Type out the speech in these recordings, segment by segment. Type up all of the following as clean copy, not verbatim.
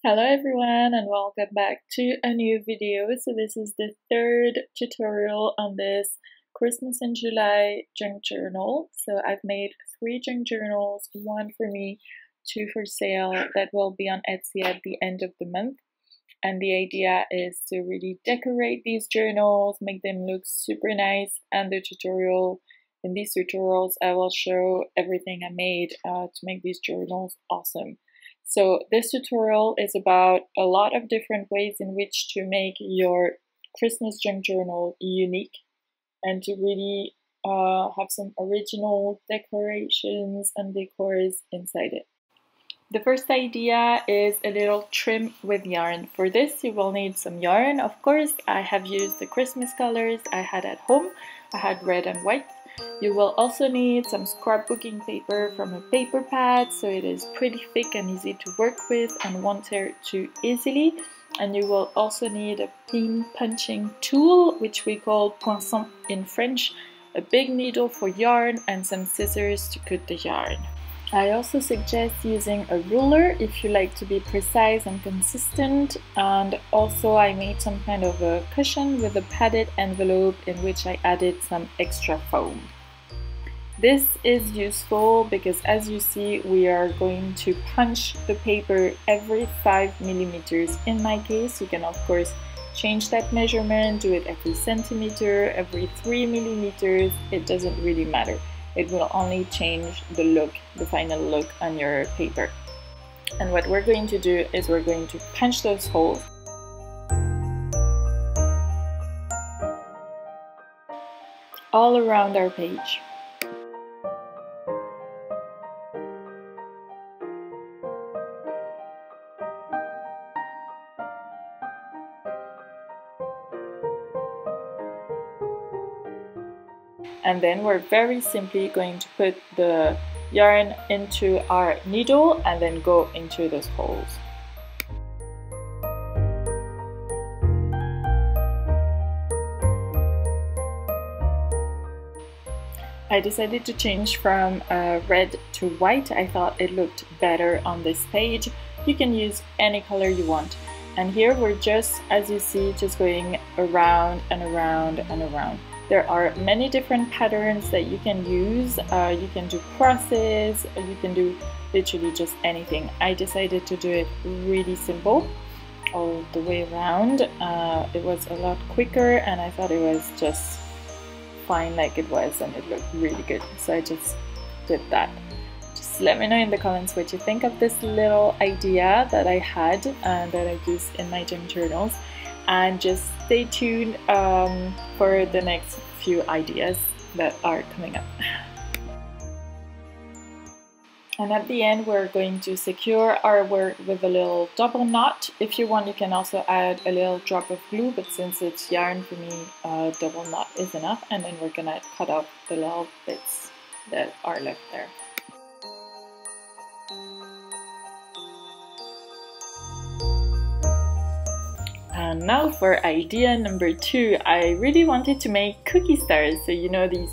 Hello everyone and welcome back to a new video. So this is the third tutorial on this Christmas in July junk journal. So I've made 3 junk journals, 1 for me, 2 for sale that will be on Etsy at the end of the month. And the idea is to really decorate these journals, make them look super nice. And in these tutorials, I will show everything I made to make these journals awesome. So this tutorial is about a lot of different ways in which to make your Christmas junk journal unique and to really have some original decorations and decors inside it. The first idea is a little trim with yarn. For this you will need some yarn. Of course, I have used the Christmas colors I had at home. I had red and white. You will also need some scrapbooking paper from a paper pad, so it is pretty thick and easy to work with and won't tear too easily. And you will also need a pin punching tool, which we call poinçon in French, a big needle for yarn, and some scissors to cut the yarn. I also suggest using a ruler if you like to be precise and consistent, and also I made some kind of a cushion with a padded envelope in which I added some extra foam. This is useful because, as you see, we are going to punch the paper every 5 millimeters. In my case, you can of course change that measurement, do it every centimeter, every 3 millimeters, it doesn't really matter. It will only change the look, the final look on your paper. And what we're going to do is we're going to punch those holes all around our page. And then we're very simply going to put the yarn into our needle and then go into those holes. I decided to change from red to white. I thought it looked better on this page. You can use any color you want. And here we're just, as you see, just going around and around and around. There are many different patterns that you can use. You can do crosses, you can do literally just anything. I decided to do it really simple all the way around. It was a lot quicker and I thought it was just fine like it was, and it looked really good. So I just did that. Just let me know in the comments what you think of this little idea that I had and that I used in my junk journals. And just stay tuned for the next few ideas that are coming up. And at the end we're going to secure our work with a little double knot. If you want, you can also add a little drop of glue, but since it's yarn, for me double knot is enough. And then we're gonna cut off the little bits that are left there. And now for idea number 2. I really wanted to make cookie stars. So you know these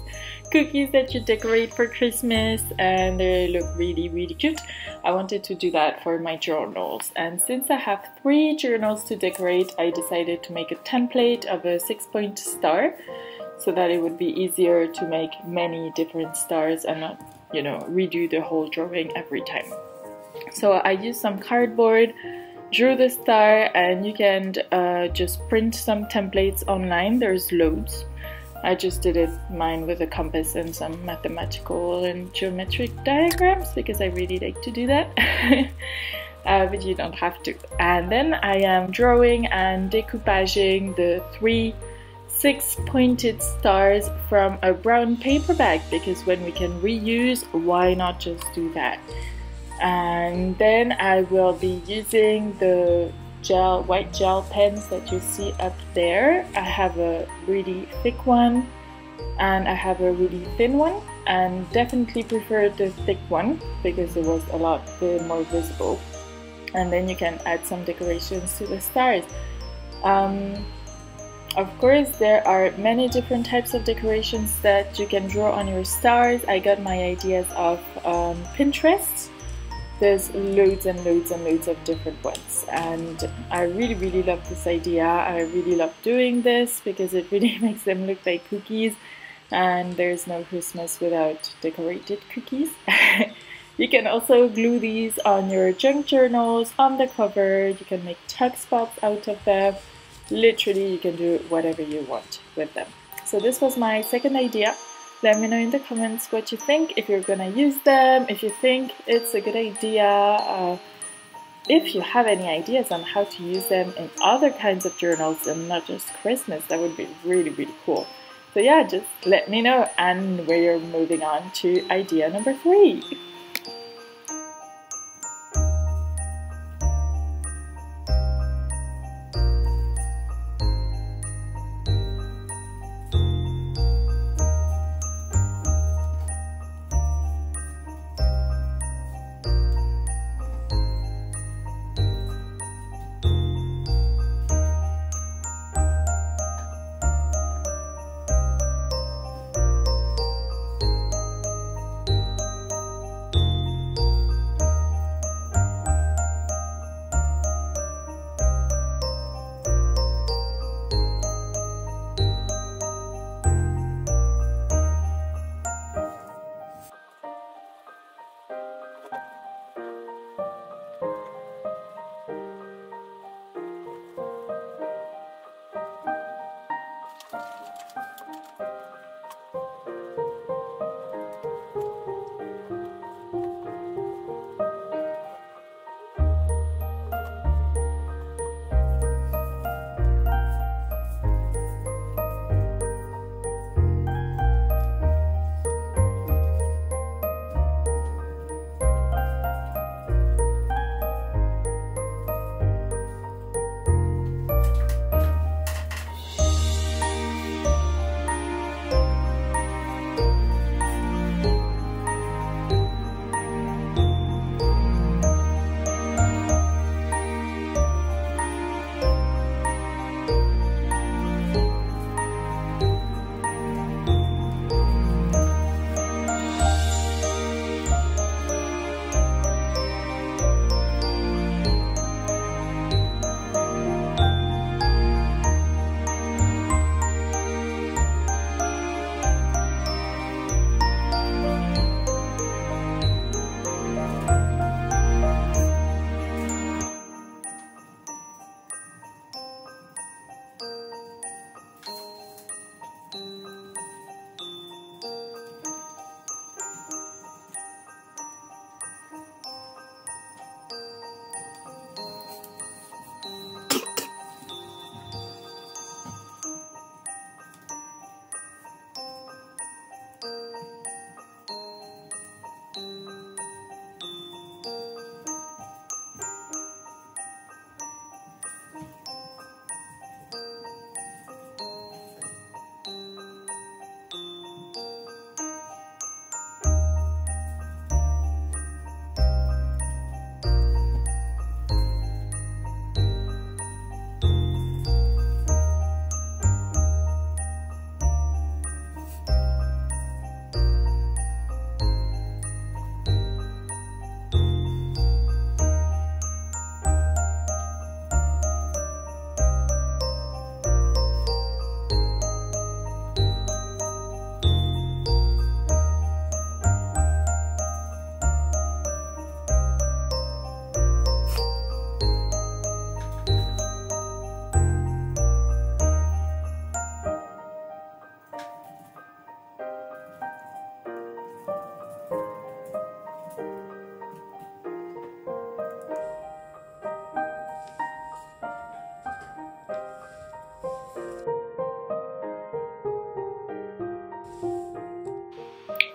cookies that you decorate for Christmas and they look really, really cute. I wanted to do that for my journals. And since I have 3 journals to decorate, I decided to make a template of a 6-point star so that it would be easier to make many different stars and not, you know, redo the whole drawing every time. So I used some cardboard, drew the star, and you can just print some templates online. There's loads. I just did mine with a compass and some mathematical and geometric diagrams because I really like to do that. But you don't have to. And then I am drawing and decoupaging the 3 6-pointed stars from a brown paper bag, because when we can reuse, why not just do that? And then I will be using the white gel pens that you see up there. I have a really thick one and I have a really thin one, and definitely prefer the thick one because it was a lot more visible. And then you can add some decorations to the stars. Of course, there are many different types of decorations that you can draw on your stars. I got my ideas off Pinterest. There's loads and loads and loads of different ones, and I really love this idea. I really love doing this because it really makes them look like cookies, and there's no Christmas without decorated cookies. You can also glue these on your junk journals, on the cover. You can make tuck spots out of them. Literally, you can do whatever you want with them. So this was my second idea. Let me know in the comments what you think, if you're gonna use them, if you think it's a good idea, if you have any ideas on how to use them in other kinds of journals and not just Christmas. That would be really cool. So yeah, just let me know, and we're moving on to idea number 3.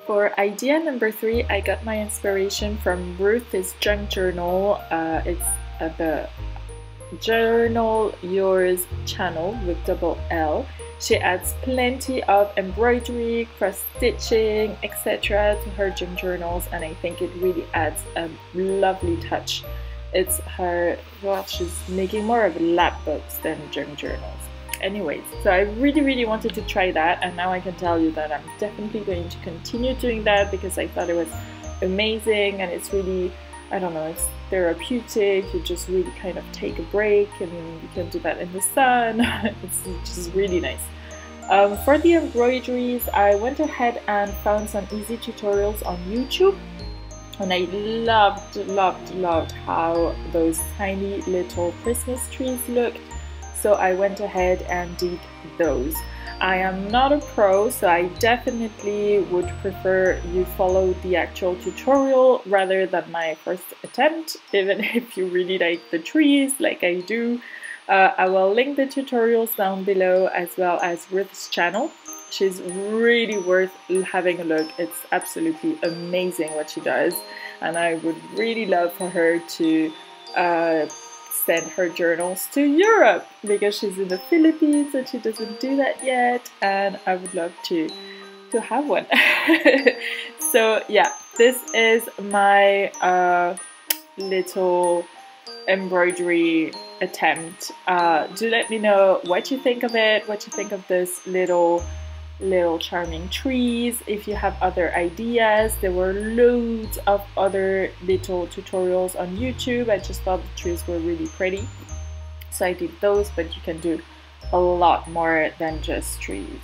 For idea number 3, I got my inspiration from Ruth's junk journal. It's the Journal Yours channel with double L. She adds plenty of embroidery, cross stitching, etc. to her junk journals, and I think it really adds a lovely touch. It's her, well, she's making more of lap books than junk journals. Anyways, so I really wanted to try that, and now I can tell you that I'm definitely going to continue doing that because I thought it was amazing, and it's really I don't know, it's therapeutic. You just really kind of take a break, and you can do that in the sun. It's just really nice. For the embroideries, I went ahead and found some easy tutorials on YouTube, and I loved how those tiny little Christmas trees looked, so I went ahead and did those. I am not a pro, so I definitely would prefer you follow the actual tutorial rather than my first attempt, even if you really like the trees like I do. I will link the tutorials down below, as well as Ruth's channel. She's really worth having a look. It's absolutely amazing what she does, and I would really love for her to send her journals to Europe, because she's in the Philippines and she doesn't do that yet, and I would love to have one. So yeah, this is my little embroidery attempt. Do let me know what you think of it, what you think of this little charming trees. If you have other ideas, there were loads of other little tutorials on YouTube. I just thought the trees were really pretty, so I did those, but you can do a lot more than just trees.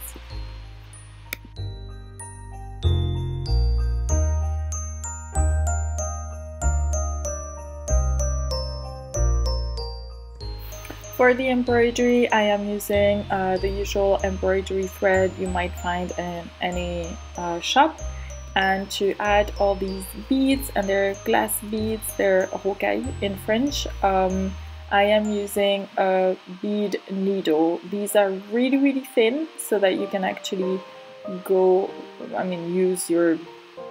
For the embroidery, I am using the usual embroidery thread you might find in any shop. And to add all these beads, and they're glass beads, they're rocaille in French, I am using a bead needle. These are really thin, so that you can actually use your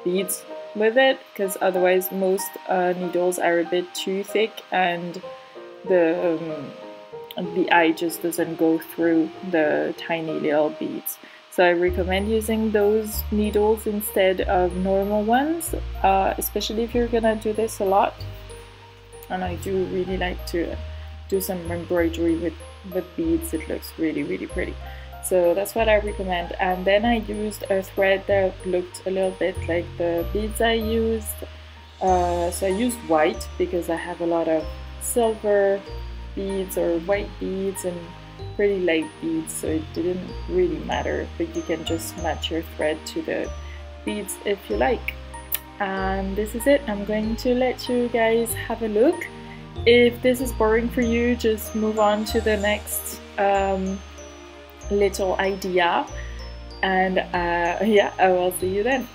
beads with it, because otherwise most needles are a bit too thick, and the eye just doesn't go through the tiny little beads. So I recommend using those needles instead of normal ones, especially if you're gonna do this a lot. And I do really like to do some embroidery with beads. It looks really pretty. So that's what I recommend. And then I used a thread that looked a little bit like the beads I used. So I used white because I have a lot of silver beads or white beads and pretty light beads, so it didn't really matter, but you can just match your thread to the beads if you like. And this is it. I'm going to let you guys have a look. If this is boring for you, just move on to the next little idea, and yeah, I will see you then.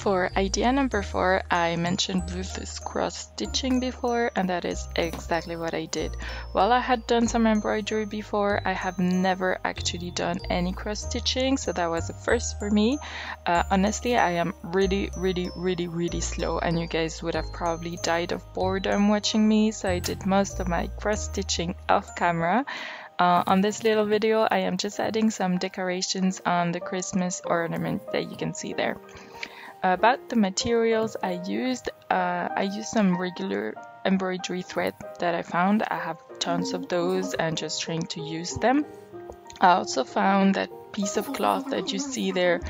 For idea number 4, I mentioned Ruth's cross stitching before, and that is exactly what I did. While I had done some embroidery before, I have never actually done any cross stitching, so that was a first for me. Honestly, I am really slow, and you guys would have probably died of boredom watching me, so I did most of my cross stitching off camera. On this little video, I am just adding some decorations on the Christmas ornament that you can see there. About the materials I used some regular embroidery thread that I found. I have tons of those and just trying to use them. I also found that piece of cloth that you see there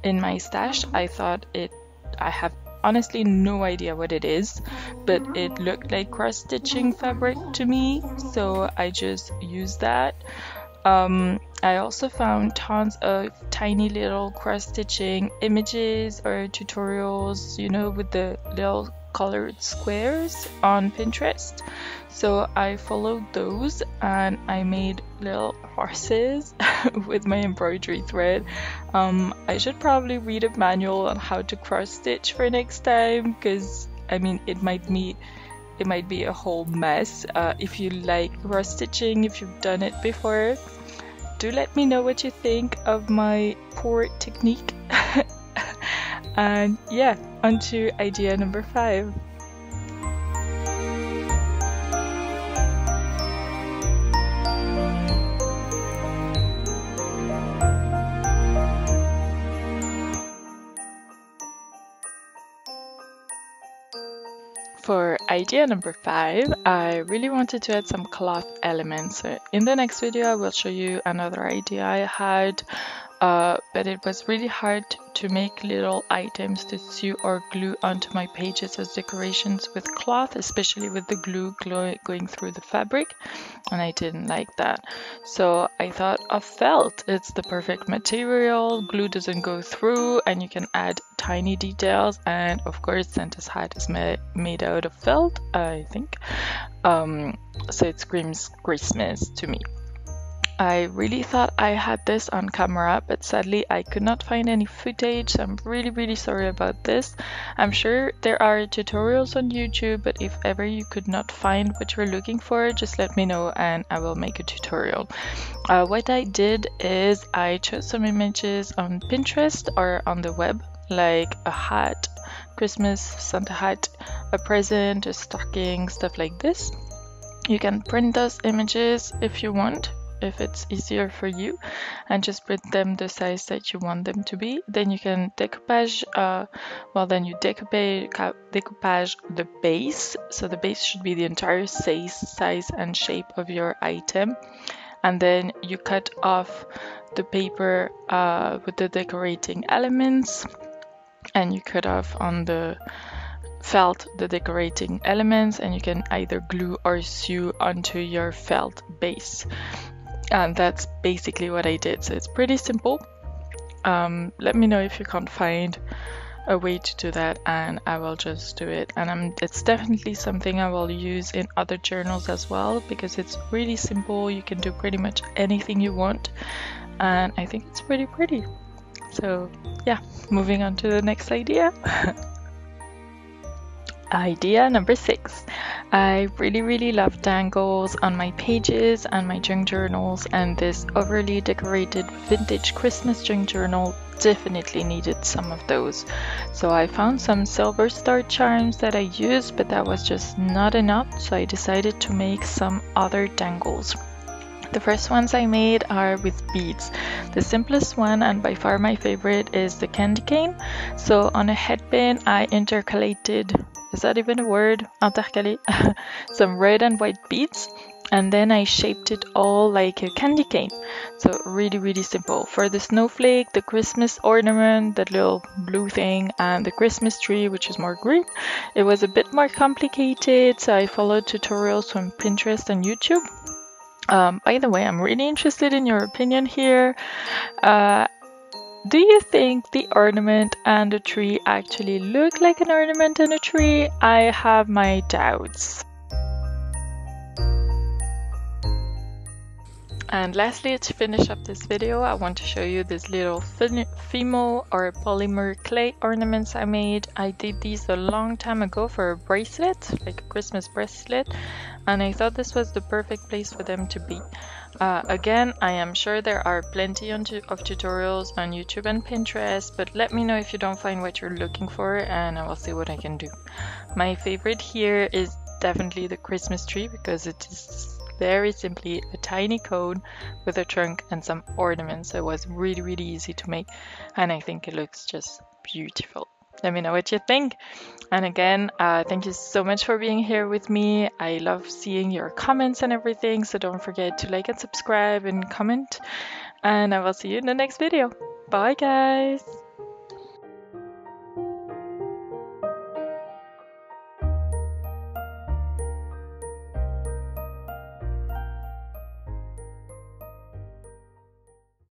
in my stash. I have honestly no idea what it is, but it looked like cross stitching fabric to me, so I just used that. I also found tons of tiny little cross stitching images or tutorials, you know, with the little colored squares on Pinterest. So I followed those and I made little horses with my embroidery thread. I should probably read a manual on how to cross stitch for next time, because I mean it might be a whole mess. If you like cross stitching, if you've done it before, do let me know what you think of my poor technique. And yeah, on to idea number 5. For idea number 5, I really wanted to add some cloth elements. In the next video, I will show you another idea I had, but it was really hard to make little items to sew or glue onto my pages as decorations with cloth, especially with the glue going through the fabric, and I didn't like that. So I thought of felt. It's the perfect material, glue doesn't go through, and you can add tiny details, and of course Santa's hat is made out of felt, I think. So it screams Christmas to me. I really thought I had this on camera, but sadly I could not find any footage, so I'm really sorry about this. I'm sure there are tutorials on YouTube, but if ever you could not find what you're looking for, just let me know and I will make a tutorial. What I did is I chose some images on Pinterest or on the web, like a hat, Christmas Santa hat, a present, a stocking, stuff like this. You can print those images if you want, if it's easier for you, and just print them the size that you want them to be. Then you can decoupage, decoupage the base, so the base should be the entire size and shape of your item, and then you cut off the paper with the decorating elements, and you cut off on the felt the decorating elements, and you can either glue or sew onto your felt base. And that's basically what I did, so it's pretty simple. Let me know if you can't find a way to do that and I will just do it. And it's definitely something I will use in other journals as well, because it's really simple. You can do pretty much anything you want, and I think it's pretty pretty. So yeah, moving on to the next idea. Idea number 6. I really love dangles on my pages and my junk journals, and this overly decorated vintage Christmas junk journal definitely needed some of those. So I found some silver star charms that I used, but that was just not enough, so I decided to make some other dangles. The first ones I made are with beads. The simplest one and by far my favorite is the candy cane. So on a headband I intercalated, is that even a word? Intercalé, some red and white beads, and then I shaped it all like a candy cane. So really simple. For the snowflake, the Christmas ornament, that little blue thing, and the Christmas tree, which is more green, it was a bit more complicated, so I followed tutorials from Pinterest and YouTube. By the way, I'm really interested in your opinion here. Do you think the ornament and the tree actually look like an ornament and a tree? I have my doubts. And lastly, to finish up this video, I want to show you this little Fimo or polymer clay ornaments I made. I did these a long time ago for a bracelet, like a Christmas bracelet, and I thought this was the perfect place for them to be. Again, I am sure there are plenty of tutorials on YouTube and Pinterest, but let me know if you don't find what you're looking for and I will see what I can do. My favorite here is definitely the Christmas tree because it is very simply a tiny cone with a trunk and some ornaments. So it was really easy to make and I think it looks just beautiful. Let me know what you think. And again, thank you so much for being here with me. I love seeing your comments and everything, so don't forget to like and subscribe and comment, and I will see you in the next video. Bye guys!